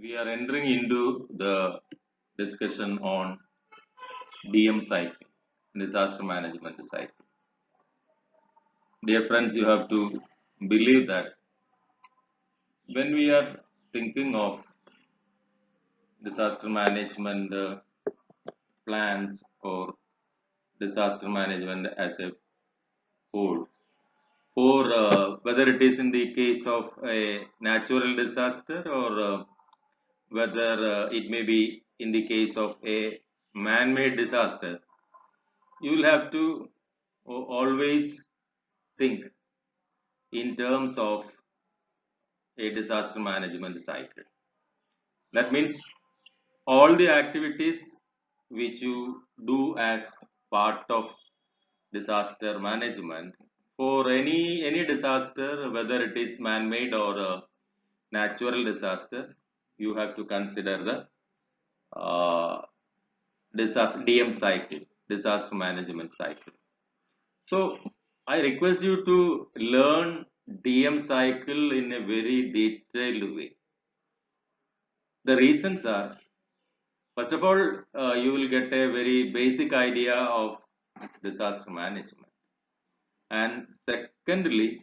We are entering into the discussion on DM cycle, disaster management cycle. Dear friends, you have to believe that when we are thinking of disaster management plans or disaster management as a whole, or whether it is in the case of a natural disaster or whether it may be in the case of a man-made disaster, you will have to always think in terms of a disaster management cycle. That means all the activities which you do as part of disaster management for any disaster, whether it is man-made or a natural disaster, you have to consider the uh, disaster DM cycle, disaster management cycle. So I request you to learn DM cycle in a very detailed way. The reasons are, first of all, you will get a very basic idea of disaster management. And secondly,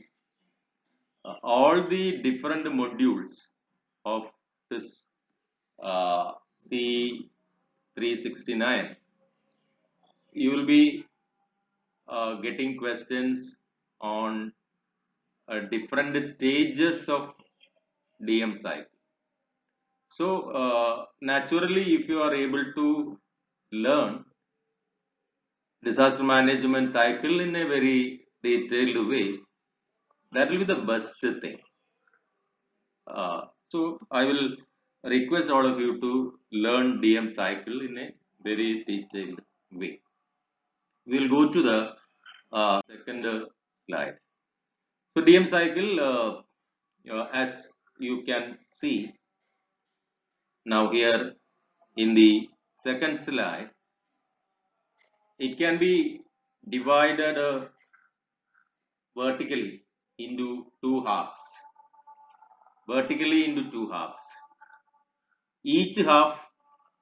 all the different modules of this C369, you will be getting questions on different stages of DM cycle. So naturally, if you are able to learn disaster management cycle in a very detailed way, that will be the best thing. So I will request all of you to learn DM cycle in a very detailed way. We will go to the second slide. So DM cycle, as you can see now here in the second slide, it can be divided vertically into two halves. Vertically into two halves. Each half,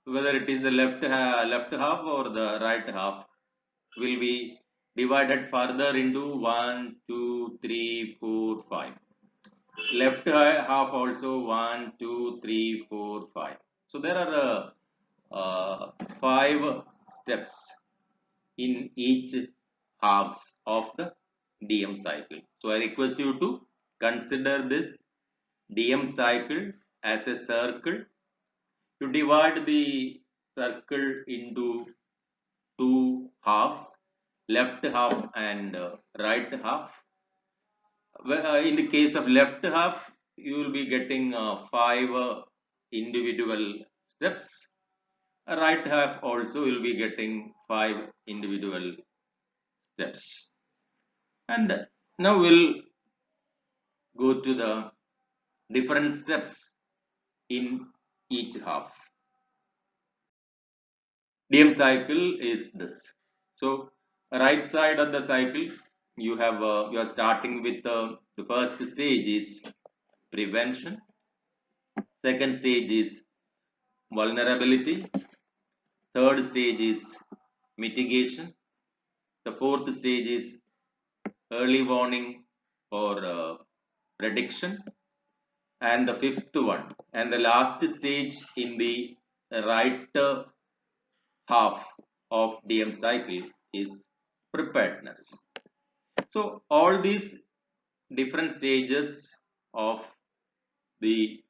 whether it is the left half or the right half, will be divided further into 1, 2, 3, 4, 5. Left half also 1, 2, 3, 4, 5. So there are 5 steps in each halves of the DM cycle. So I request you to consider this DM cycle as a circle. You divide the circle into two halves, left half and right half. In the case of left half, you will be getting 5 individual steps. Right half also will be getting 5 individual steps. And now we'll go to the different steps in each half. DM cycle is this. So right side of the cycle, you are starting with the first stage is prevention. Second stage is vulnerability. Third stage is mitigation. The fourth stage is early warning or prediction. And the fifth one and the last stage in the right half of DM cycle is preparedness. So all these different stages of the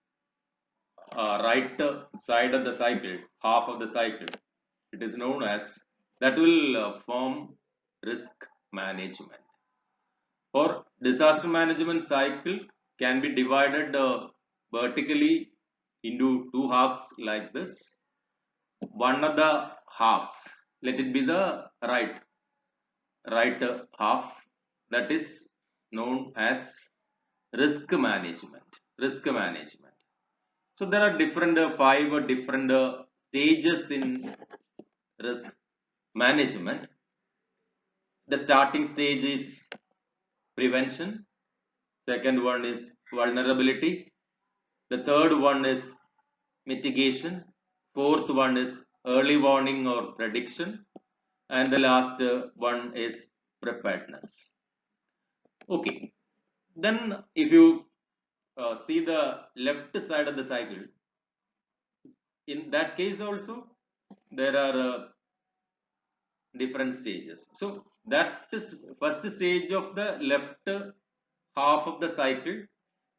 right side of the cycle, half of the cycle, it is known as that will form risk management. For disaster management cycle can be divided vertically into two halves like this. One of the halves, let it be the right half, that is known as risk management. Risk management. So there are different 5 different stages in risk management. The starting stage is prevention. Second one is vulnerability. The third one is mitigation. Fourth one is early warning or prediction. And the last one is preparedness. Okay. Then if you see the left side of the cycle, in that case also there are different stages. So that is first stage of the left half of the cycle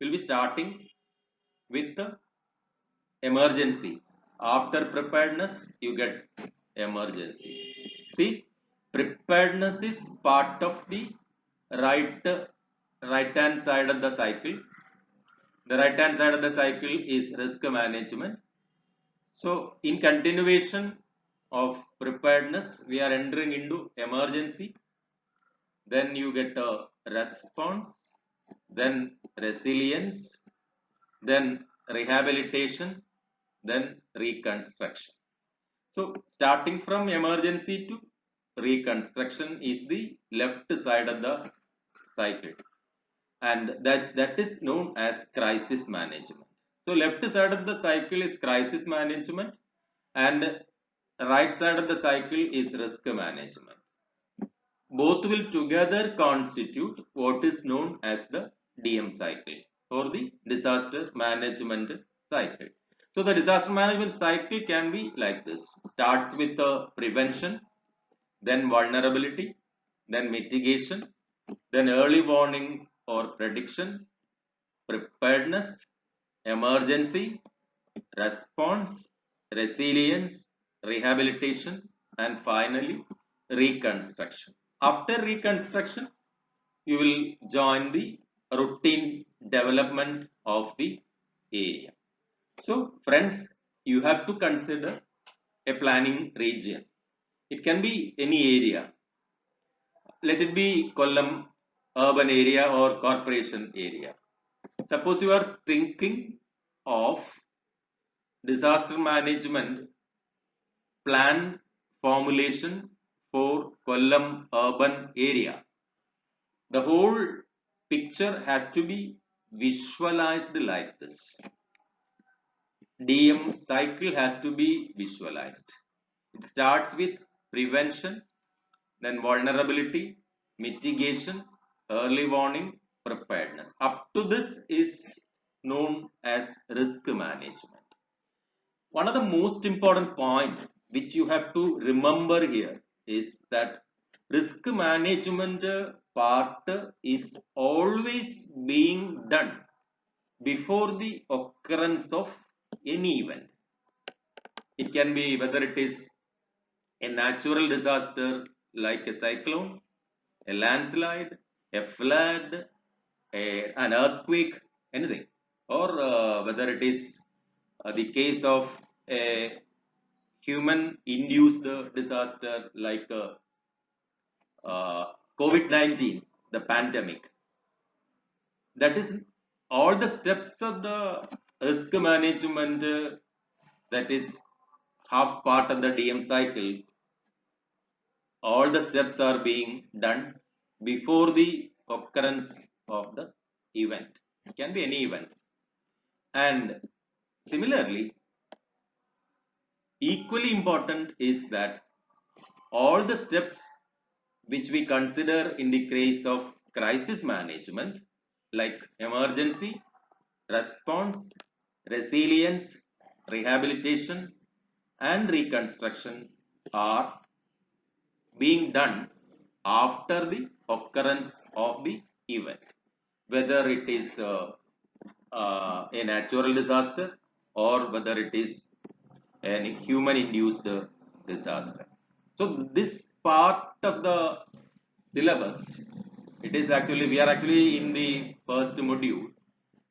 will be starting with the emergency. After preparedness you get emergency. See, preparedness is part of the right hand side of the cycle. The right hand side of the cycle is risk management. So in continuation of preparedness we are entering into emergency. Then you get a response, then resilience, then rehabilitation, then reconstruction. So starting from emergency to reconstruction is the left side of the cycle, and that is known as crisis management. So left side of the cycle is crisis management, and right side of the cycle is risk management. Both will together constitute what is known as the DM cycle or the disaster management cycle. So the disaster management cycle can be like this: starts with the prevention, then vulnerability, then mitigation, then early warning or prediction, preparedness, emergency, response, resilience, rehabilitation, and finally reconstruction. After reconstruction, you will join the routine development of the area. So, friends, you have to consider a planning region. It can be any area. Let it be Kollam urban area or corporation area. Suppose you are thinking of disaster management plan formulation for Kollam urban area. The whole picture has to be visualized like this. DM cycle has to be visualized. It starts with prevention, then vulnerability, mitigation, early warning, preparedness. Up to this is known as risk management. One of the most important point which you have to remember here is that risk management part is always being done before the occurrence of any event. It can be whether it is a natural disaster like a cyclone, a landslide, a flood, an earthquake, anything, or whether it is the case of a human induced disaster like COVID-19, the pandemic. That is all the steps of the risk management that is half part of the DM cycle. All the steps are being done before the occurrence of the event. It can be any event. And similarly, equally important is that all the steps which we consider in the case of crisis management, like emergency, response, resilience, rehabilitation, and reconstruction, are being done after the occurrence of the event, whether it is a natural disaster or whether it is a human induced disaster. So this part of the syllabus, it is actually, we are actually in the first module,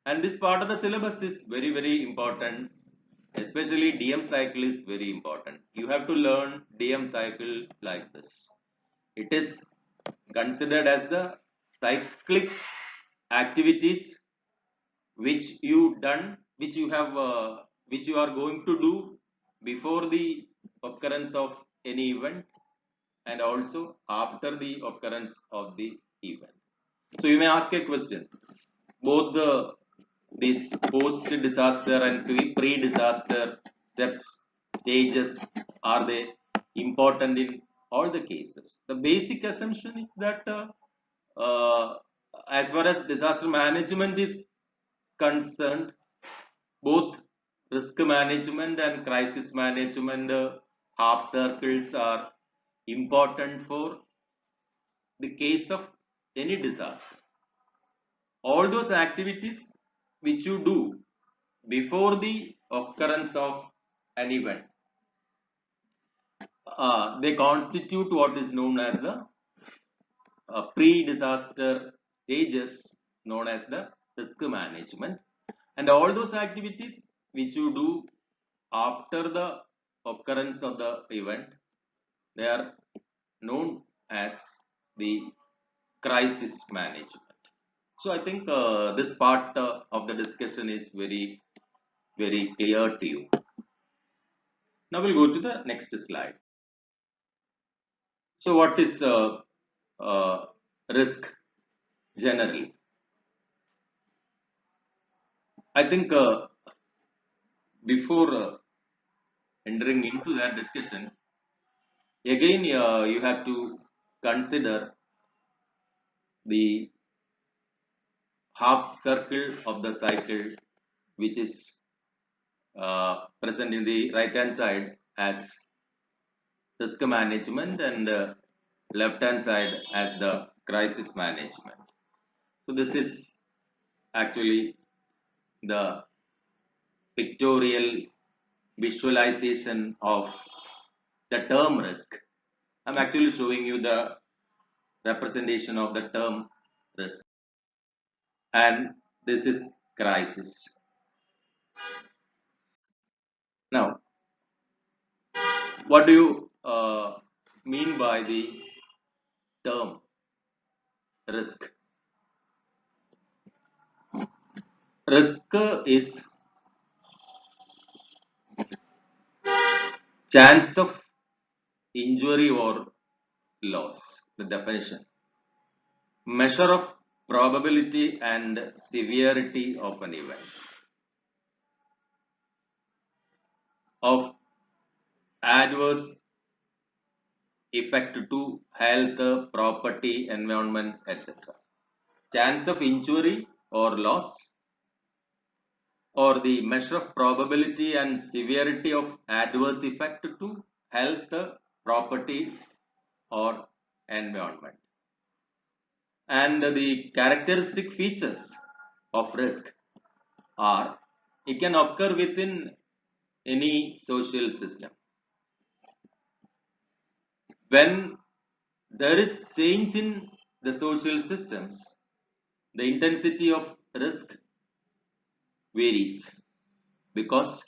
and this part of the syllabus is very important. Especially DM cycle is very important. You have to learn DM cycle like this. It is considered as the cyclic activities which which you are going to do before the occurrence of any event and also after the occurrence of the event. So you may ask a question: both the these post-disaster and pre-disaster steps, stages, are they important in all the cases? The basic assumption is that uh, as far as disaster management is concerned, both risk management and crisis management half circles are important for the case of any disaster. All those activities which you do before the occurrence of an event, they constitute what is known as the pre-disaster stages, known as the risk management. And all those activities which you do after the occurrence of the event, they are known as the crisis management. So I think this part of the discussion is very clear to you. Now we'll go to the next slide. So what is uh, risk generally? I think before entering into that discussion, again you have to consider the half circle of the cycle, which is present in the right hand side as risk management, and left hand side as the crisis management. So this is actually the pictorial visualization of the term risk. I'm actually showing you the representation of the term risk, and this is crisis. Now, what do you mean by the term risk? Risk is chance of injury or loss. The definition: measure of probability and severity of an event, of adverse effect to health, property, environment, etc. Chance of injury or loss, or the measure of probability and severity of adverse effect to health, property, or environment. And the characteristic features of risk are: it can occur within any social system. When there is change in the social systems, the intensity of risk varies, because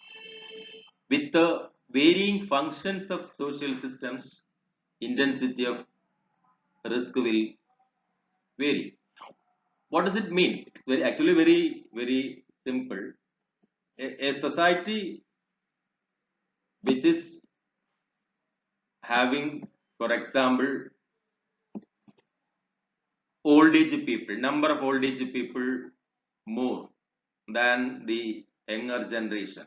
with the varying functions of social systems, intensity of risk will vary. What does it mean? It's actually very simple. A society which is having, for example, old age people, number of old age people more than the younger generation.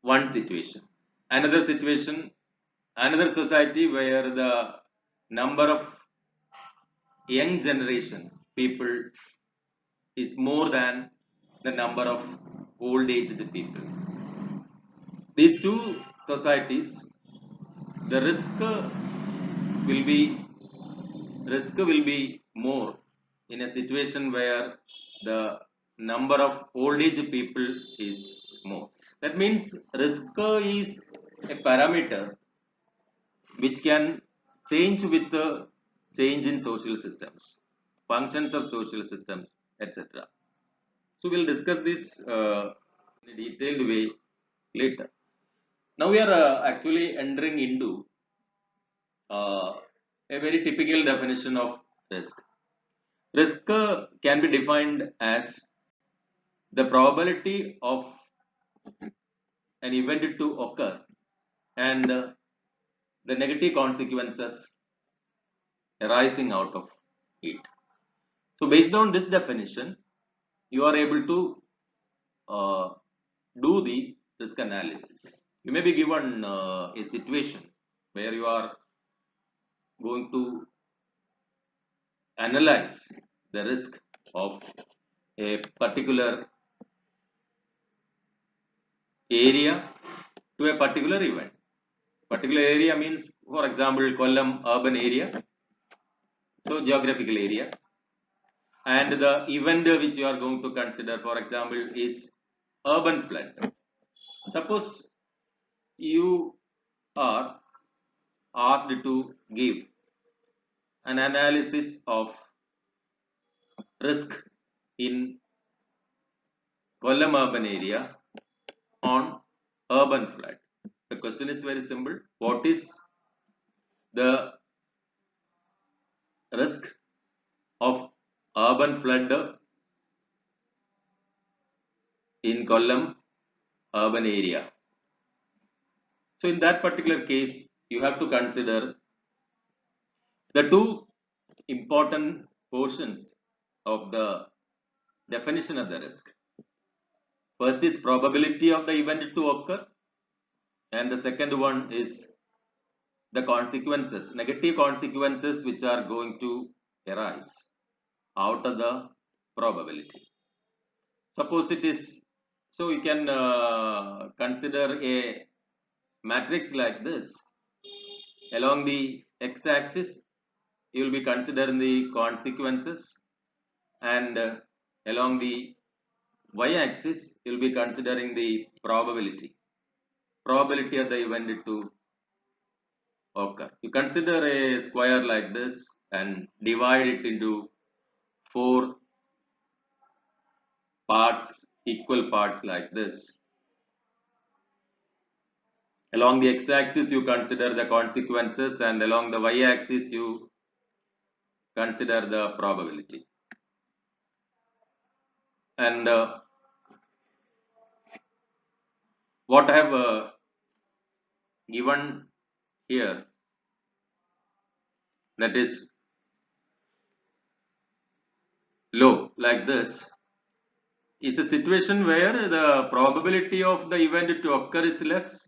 One situation. Another situation, another society where the number of young generation people is more than the number of old aged people. These two societies, the will be more in a situation where the number of old age people is more. That means risk is a parameter which can change with the change in social systems, functions of social systems, etc. So we'll discuss this in a detailed way later. Now we are actually entering into uh, a very typical definition of risk. Risk can be defined as the probability of an event to occur, and the negative consequences arising out of it. So, based on this definition, you are able to uh, do the risk analysis. You may be given a situation where you are going to analyze the risk of a particular area to a particular event. Particular area means, for example, Kollam urban area, so geographical area, and the event which you are going to consider, for example, is urban flood. Suppose you are asked to give an analysis of risk in Kollam urban area on urban flood. The question is very simple. What is the risk of urban flood in Kollam urban area? So in that particular case, you have to consider the two important portions of the definition of the risk. First is probability of the event to occur, and the second one is the consequences, negative consequences which are going to arise out of the probability. Suppose it is, so you can consider a matrix like this. Along the x-axis, you will be considering the consequences, and along the y-axis, you will be considering the probability of the event to occur. You consider a square like this and divide it into 4 parts, equal parts like this. Along the x-axis, you consider the consequences, and along the y-axis, you consider the probability. And what I have given here, that is low like this, is a situation where the probability of the event to occur is less,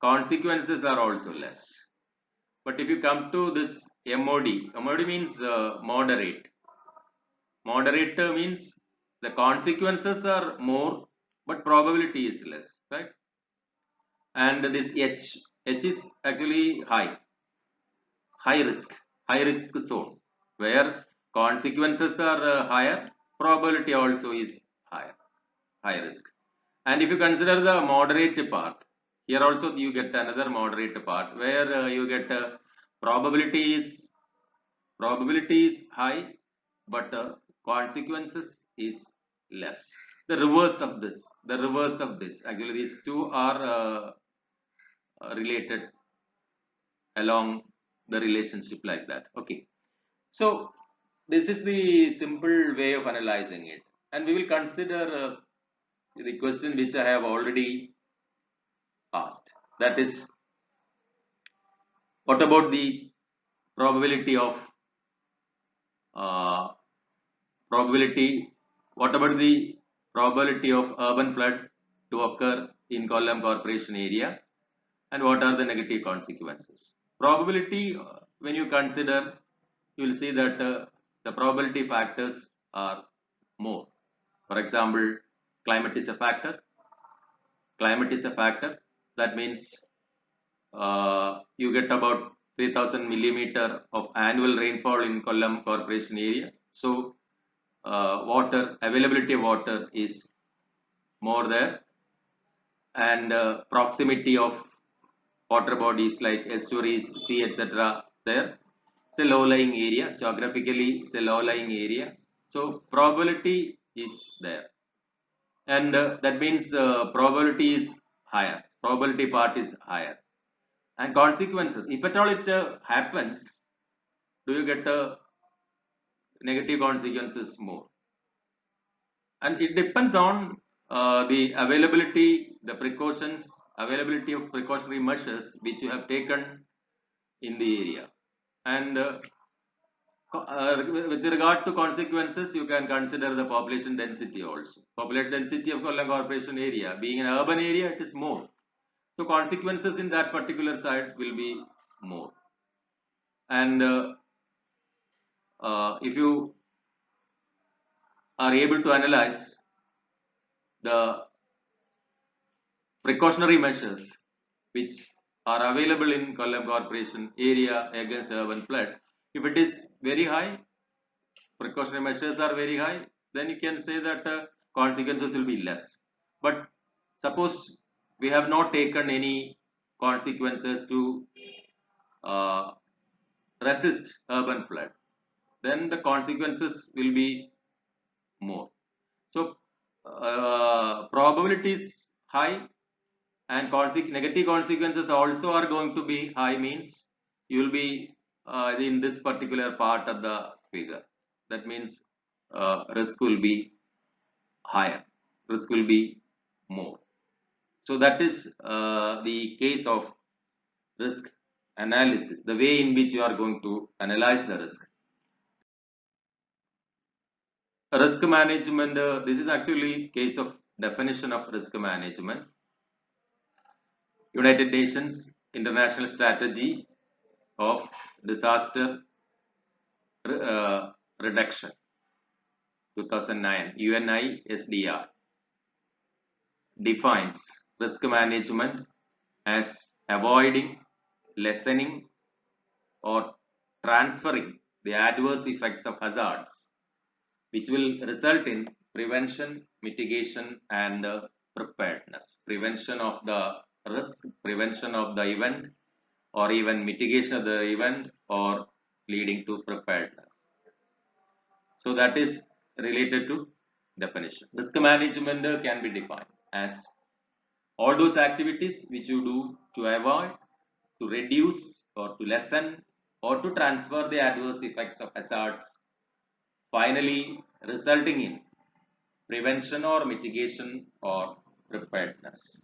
consequences are also less. But if you come to this MOD means moderate. Moderate means the consequences are more, but probability is less, right? And this H is actually high risk zone, where consequences are higher, probability also is high risk. And if you consider the moderate part, here also you get another moderate part where you get probability is high, but consequences is less. The reverse of this. Actually, these two are related along the relationship like that. Okay. So this is the simple way of analyzing it, and we will consider the question which I have already asked. That is, what about the probability of uh, probability? What about the probability of urban flood to occur in Kollam Corporation area, and what are the negative consequences? Probability, when you consider, you will see that the probability factors are more. For example, climate is a factor. Climate is a factor. That means you get about 3000 millimeter of annual rainfall in Kollam Corporation area. So water availability of water is more there, and proximity of water bodies like estuaries, sea, etc. there. It's a low-lying area. Geographically, it's a low-lying area. So probability is there, and that means probability is higher. Probability part is higher, and consequences. If at all it happens, do you get negative consequences more? And it depends on the availability, the precautions, availability of precautionary measures which you have taken in the area. And With regard to consequences, you can consider the population density also. Population density of Kollam Corporation area, being an urban area, it is more. So consequences in that particular site will be more. And if you are able to analyze the precautionary measures which are available in Kollam Corporation area against urban flood, if it is very high, precautionary measures are very high, then you can say that consequences will be less. But suppose we have not taken any consequences to uh, resist urban flood, then the consequences will be more. So probability is high and negative consequences also are going to be high, means you will be in this particular part of the figure. That means risk will be higher, risk will be more. So that is the case of risk analysis, the way in which you are going to analyze the risk. Risk management, this is actually case of definition of risk management. United Nations International Strategy of Disaster Reduction 2009, UNISDR, defines risk management as avoiding, lessening, or transferring the adverse effects of hazards, which will result in prevention, mitigation, and preparedness. Prevention of the risk, prevention of the event, or even mitigation of the event, or leading to preparedness. So that is related to definition. Risk management can be defined as all those activities which you do to avoid, to reduce, or to lessen, or to transfer the adverse effects of hazards, finally resulting in prevention or mitigation or preparedness.